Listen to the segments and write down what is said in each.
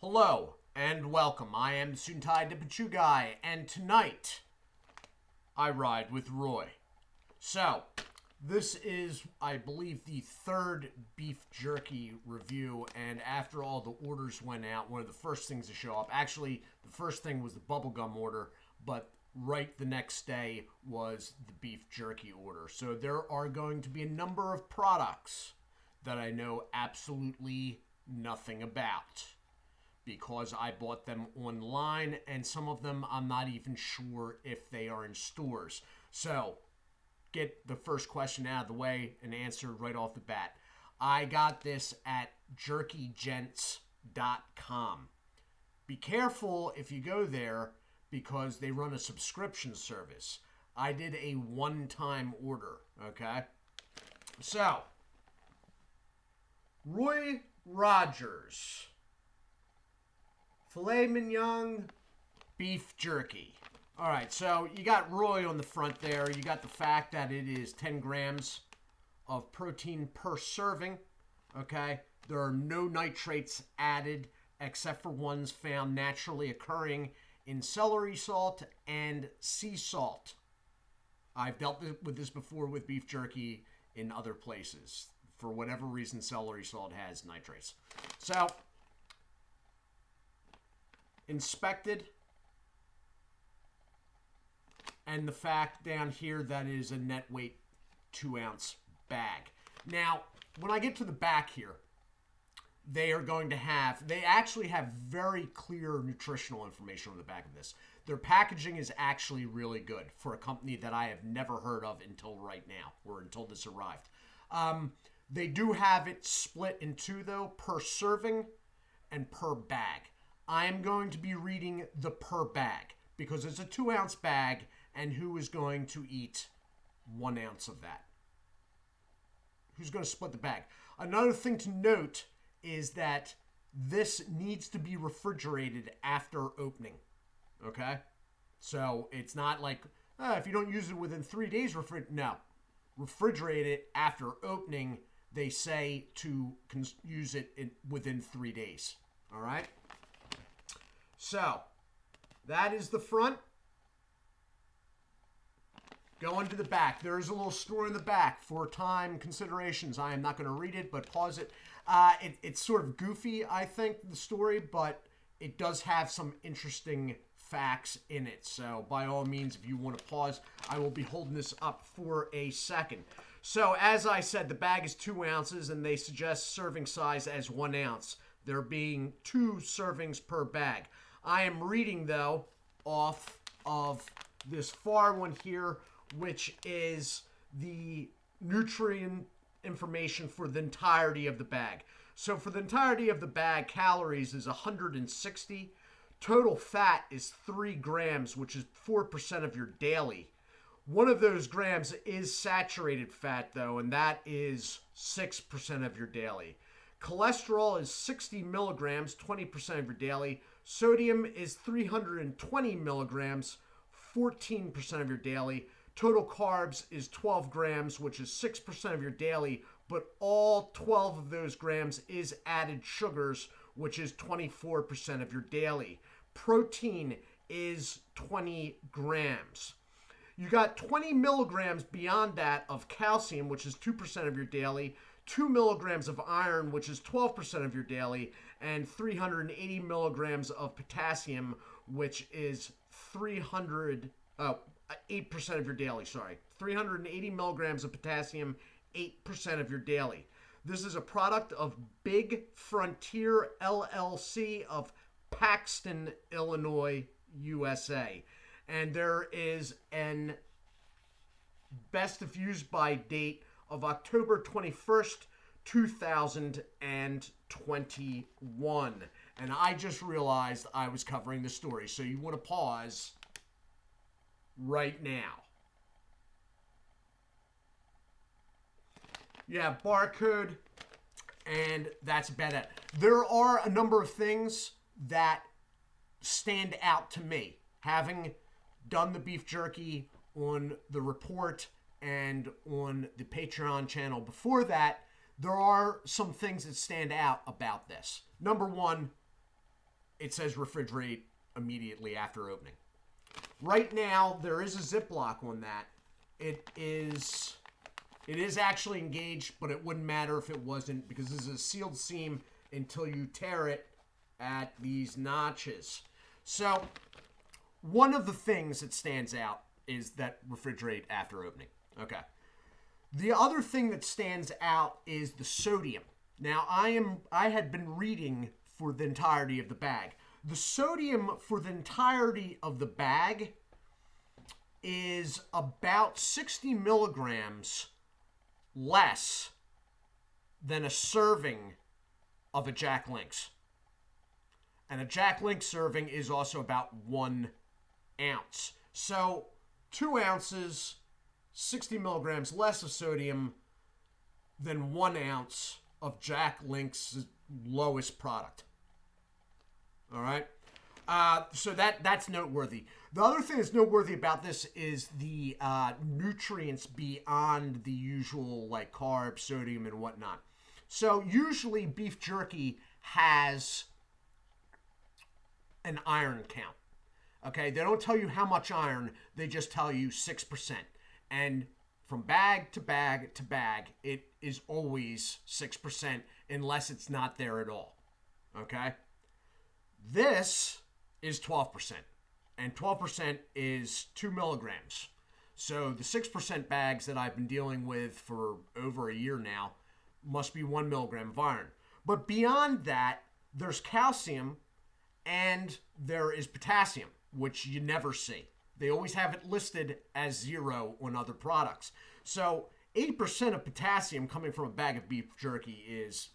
Hello and welcome. I am Suit&Tie, Dip&ChewGuy, and tonight I ride with Roy. So, this is, I believe, the third beef jerky review, and after all the orders went out, one of the first things to show up, actually, the first thing was the bubblegum order, but right the next day was the beef jerky order. So there are going to be a number of products that I know absolutely nothing about, because I bought them online, and some of them I'm not even sure if they are in stores. So, get the first question out of the way and answer right off the bat. I got this at jerkygents.com. Be careful if you go there because they run a subscription service. I did a one-time order, okay? So, Roy Rogers Filet Mignon beef jerky. All right, so you got Roy on the front there. You got the fact that it is 10 grams of protein per serving. Okay, there are no nitrates added except for ones found naturally occurring in celery salt and sea salt. I've dealt with this before with beef jerky in other places. For whatever reason, celery salt has nitrates. So, inspected, and the fact down here that it is a net weight 2-ounce bag. Now, when I get to the back here, they actually have very clear nutritional information on the back of this. Their packaging is actually really good for a company that I have never heard of until right now, or until this arrived. They do have it split in two, though, per serving and per bag. I am going to be reading the per bag because it's a 2-ounce bag, and who is going to eat 1 ounce of that? Who's going to split the bag? Another thing to note is that this needs to be refrigerated after opening, okay? So it's not like, if you don't use it within 3 days, no. Refrigerate it after opening. They say to use it within 3 days, all right? So, that is the front. Going to the back. There is a little story in the back for time considerations. I am not going to read it, but pause it. It's sort of goofy, I think, the story, but it does have some interesting facts in it. So, by all means, if you want to pause, I will be holding this up for a second. So, as I said, the bag is 2 ounces, and they suggest serving size as 1 ounce. There being 2 servings per bag. I am reading, though, off of this far one here, which is the nutrient information for the entirety of the bag. So for the entirety of the bag, calories is 160. Total fat is 3 grams, which is 4% of your daily. One of those grams is saturated fat, though, and that is 6% of your daily. Cholesterol is 60 milligrams, 20% of your daily. Sodium is 320 milligrams, 14% of your daily. Total carbs is 12 grams, which is 6% of your daily, but all 12 of those grams is added sugars, which is 24% of your daily. Protein is 20 grams. You got 20 milligrams beyond that of calcium, which is 2% of your daily, 2 milligrams of iron, which is 12% of your daily, and 380 milligrams of potassium, which is 8% of your daily, 380 milligrams of potassium, 8% of your daily. This is a product of Big Frontier LLC of Paxton, Illinois, USA. And there is an best if used by date of October 21st, 2021. And I just realized I was covering the story. So you want to pause right now. You have barcode, and that's about it. There are a number of things that stand out to me, having done the beef jerky on the report and on the Patreon channel before that. There are some things that stand out about this. Number one, it says refrigerate immediately after opening. Right now, there is a Ziploc on that. It is actually engaged, but it wouldn't matter if it wasn't, because this is a sealed seam until you tear it at these notches. So, one of the things that stands out is that refrigerate after opening. Okay. The other thing that stands out is the sodium. Now, I had been reading for the entirety of the bag. The sodium for the entirety of the bag is about 60 milligrams less than a serving of a Jack Link's. And a Jack Link serving is also about 1 ounce. So 2 ounces, 60 milligrams less of sodium than 1 ounce of Jack Link's lowest product. All right. So that's noteworthy. The other thing that's noteworthy about this is the nutrients beyond the usual, like carbs, sodium, and whatnot. So usually beef jerky has an iron count. Okay, they don't tell you how much iron, they just tell you 6%. And from bag to bag to bag, it is always 6% unless it's not there at all. Okay? This is 12%. And 12% is 2 milligrams. So the 6% bags that I've been dealing with for over a year now must be 1 milligram of iron. But beyond that, there's calcium and there is potassium, which you never see. They always have it listed as 0 on other products. So 8% of potassium coming from a bag of beef jerky is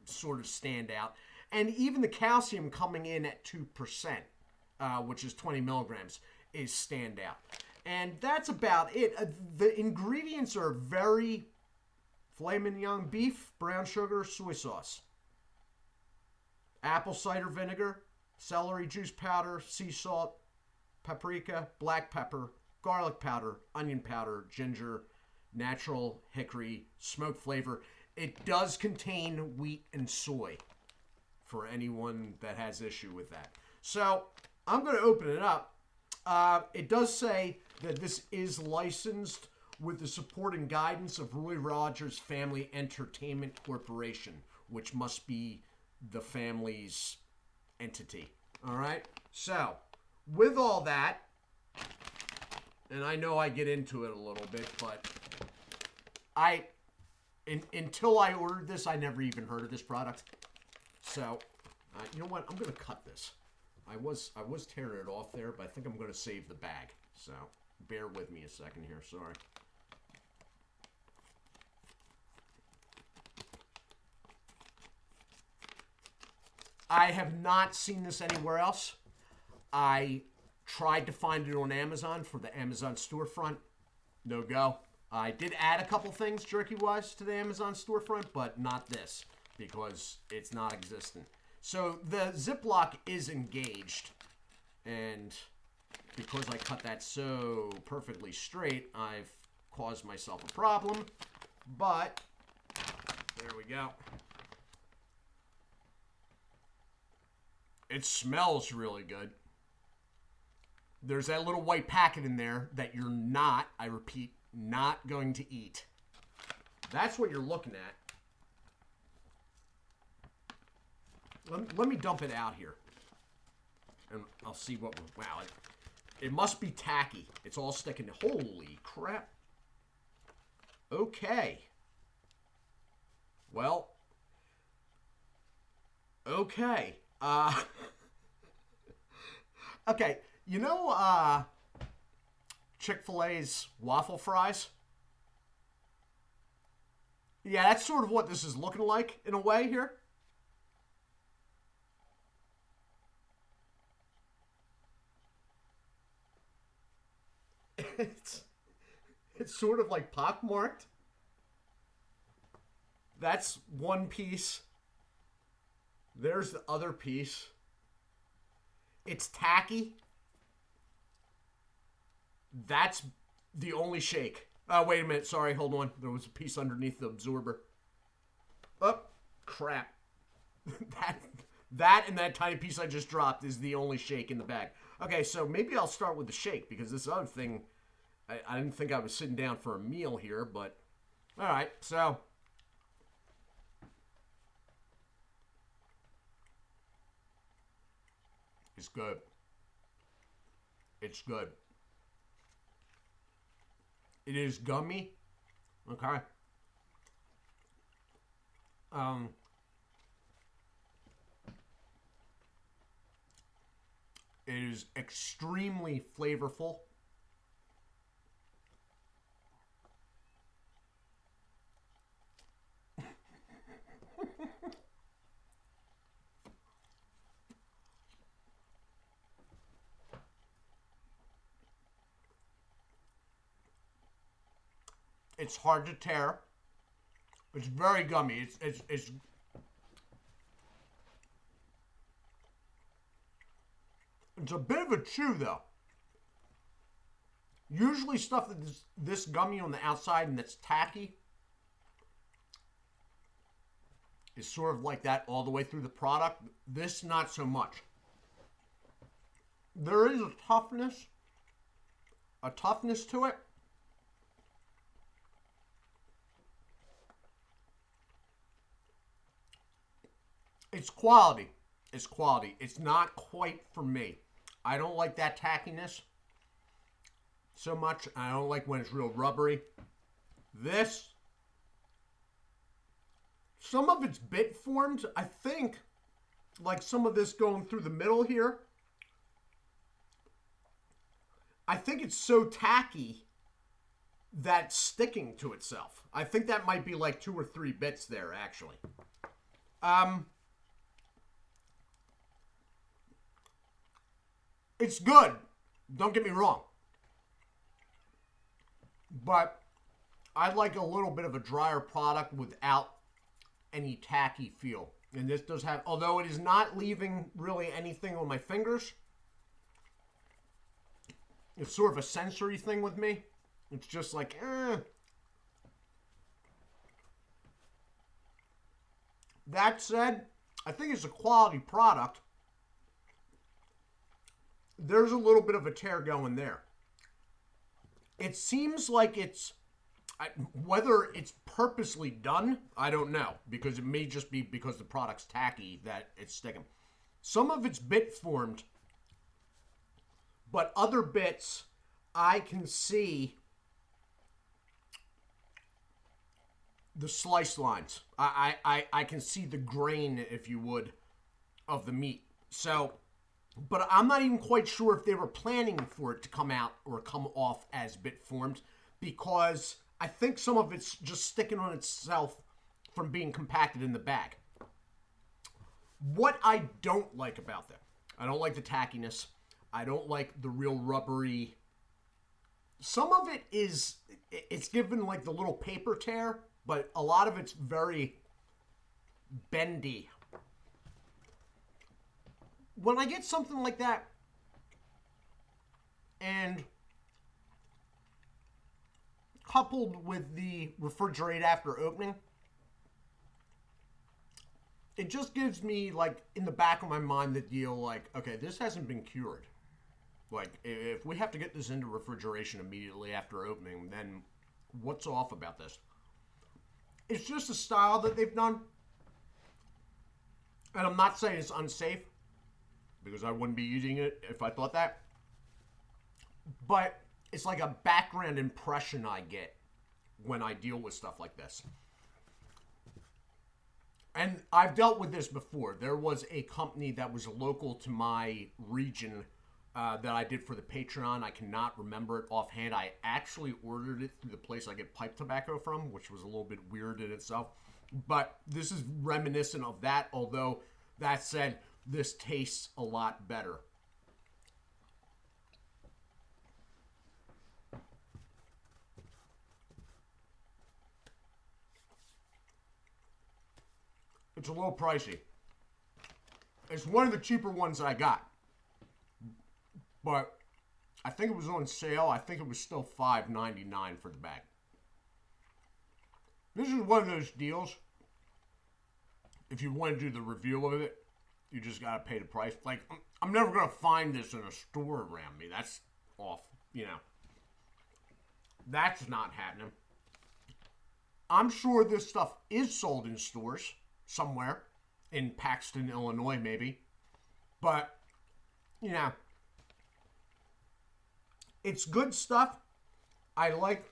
sort of standout. And even the calcium coming in at 2%, which is 20 milligrams, is standout. And that's about it. The ingredients are very filet mignon beef, brown sugar, soy sauce, apple cider vinegar, celery juice powder, sea salt, paprika, black pepper, garlic powder, onion powder, ginger, natural hickory, smoked flavor. It does contain wheat and soy for anyone that has issue with that. So I'm going to open it up. It does say that this is licensed with the support and guidance of Roy Rogers Family Entertainment Corporation, which must be the family's entity. All right? So, with all that, and I know I get into it a little bit, but until I ordered this, I never even heard of this product. So, you know what? I'm going to cut this. I was tearing it off there, but I think I'm going to save the bag. So, bear with me a second here. Sorry. I have not seen this anywhere else. I tried to find it on Amazon for the Amazon storefront. No go. I did add a couple things jerky-wise to the Amazon storefront, but not this because it's not existent. So the Ziploc is engaged, and because I cut that so perfectly straight, I've caused myself a problem, but there we go. It smells really good. There's that little white packet in there that you're not, I repeat, not going to eat. That's what you're looking at. Let me dump it out here. And I'll see what, wow, it must be tacky. It's all sticking. Holy crap. Okay. Well. Okay. Okay, you know Chick-fil-A's waffle fries? Yeah, that's sort of what this is looking like in a way here. It's sort of like pockmarked. That's one piece. There's the other piece. It's tacky. That's the only shake. Oh, wait a minute. Sorry, hold on. There was a piece underneath the absorber. Oh, crap. That and that tiny piece I just dropped is the only shake in the bag. Okay, so maybe I'll start with the shake because this other thing, I didn't think I was sitting down for a meal here, but all right, so. It's good. It's good. It is gummy. Okay. It is extremely flavorful. It's hard to tear. It's very gummy. It's a bit of a chew though. Usually stuff that's this gummy on the outside and that's tacky is sort of like that all the way through the product. This, not so much. There is a toughness to it. It's quality. It's quality. It's not quite for me. I don't like that tackiness so much. I don't like when it's real rubbery. This, some of it's bit formed. I think, like some of this going through the middle here, I think it's so tacky that it's sticking to itself. I think that might be like 2 or 3 bits there, actually. It's good. Don't get me wrong. But I like a little bit of a drier product without any tacky feel. And this does have, although it is not leaving really anything on my fingers, it's sort of a sensory thing with me. It's just like, That said, I think it's a quality product. There's a little bit of a tear going there. It seems like it's, whether it's purposely done, I don't know, because it may just be because the product's tacky that it's sticking. Some of it's bit formed, but other bits I can see the slice lines. I can see the grain, if you would, of the meat. So, but I'm not even quite sure if they were planning for it to come out or come off as bit formed, because I think some of it's just sticking on itself from being compacted in the bag. What I don't like about them, I don't like the tackiness. I don't like the real rubbery. Some of it is, it's given like the little paper tear, but a lot of it's very bendy. When I get something like that, and coupled with the refrigerate after opening, it just gives me, like, in the back of my mind the deal, like, okay, this hasn't been cured. Like, if we have to get this into refrigeration immediately after opening, then what's off about this? It's just a style that they've done. And I'm not saying it's unsafe, because I wouldn't be using it if I thought that. But it's like a background impression I get when I deal with stuff like this. And I've dealt with this before. There was a company that was local to my region that I did for the Patreon. I cannot remember it offhand. I actually ordered it through the place I get pipe tobacco from, which was a little bit weird in itself. But this is reminiscent of that, although that said, this tastes a lot better. It's a little pricey. It's one of the cheaper ones I got. But I think it was on sale. I think it was still $5.99 for the bag. This is one of those deals, if you want to do the review of it, You just gotta pay the price. Like, I'm never gonna find this in a store around me. That's off, you know. That's not happening. I'm sure this stuff is sold in stores somewhere in Paxton, Illinois, maybe. But, you know, it's good stuff. I like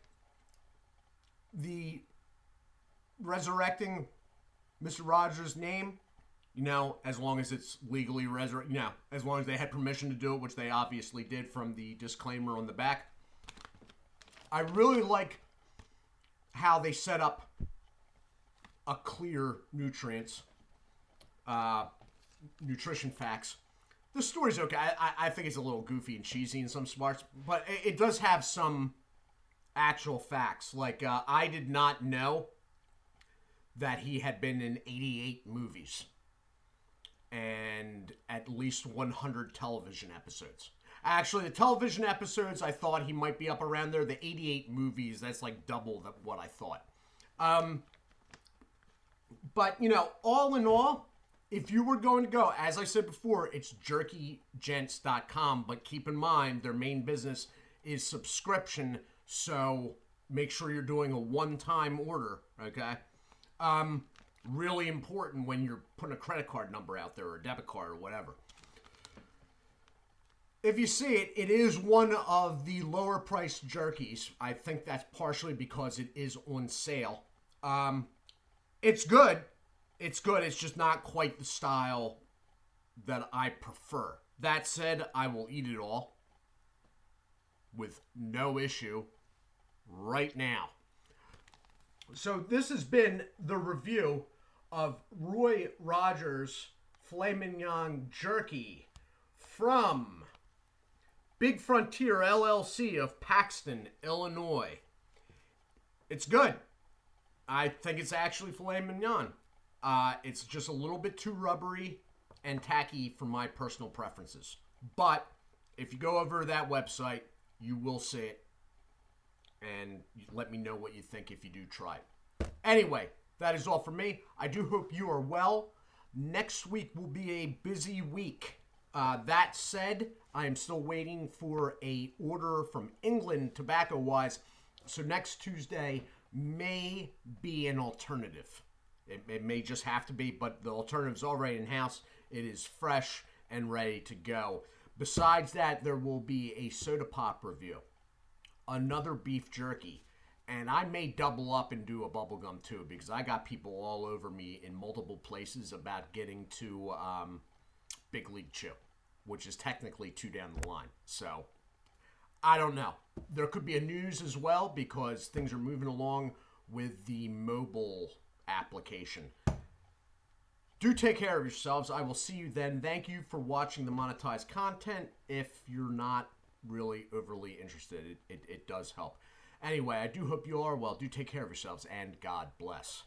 the resurrecting Mr. Rogers' name, you know, as long as it's legally resurrected, you know, as long as they had permission to do it, which they obviously did from the disclaimer on the back. I really like how they set up a clear nutrients, nutrition facts. The story's okay. I think it's a little goofy and cheesy in some parts, but it does have some actual facts. Like, I did not know that he had been in 88 movies and at least 100 television episodes. Actually, the television episodes, I thought he might be up around there. The 88 movies, that's like double what I thought. But, you know, all in all, if you were going to go, as I said before, it's jerkygents.com, but keep in mind their main business is subscription, so make sure you're doing a one-time order, okay? Really important when you're putting a credit card number out there or a debit card or whatever. If you see it, it is one of the lower priced jerkies. I think that's partially because it is on sale. It's good. It's good. It's just not quite the style that I prefer. That said, I will eat it all with no issue right now. So this has been the review of Roy Rogers Filet Mignon Jerky from Big Frontier LLC of Paxton, Illinois. It's good. I think it's actually filet mignon. It's just a little bit too rubbery and tacky for my personal preferences. But if you go over to that website, you will see it. And let me know what you think if you do try it. Anyway, that is all for me. I do hope you are well. Next week will be a busy week. That said, I am still waiting for a order from England tobacco-wise. So next Tuesday may be an alternative. It may just have to be, but the alternative's already in-house. It is fresh and ready to go. Besides that, there will be a soda pop review, another beef jerky, and I may double up and do a bubblegum too, because I got people all over me in multiple places about getting to Big League Chew, which is technically 2 down the line. So, I don't know. There could be a news as well, because things are moving along with the mobile application. Do take care of yourselves. I will see you then. Thank you for watching the monetized content. If you're not really overly interested, it does help. Anyway, I do hope you are well. Do take care of yourselves, and God bless.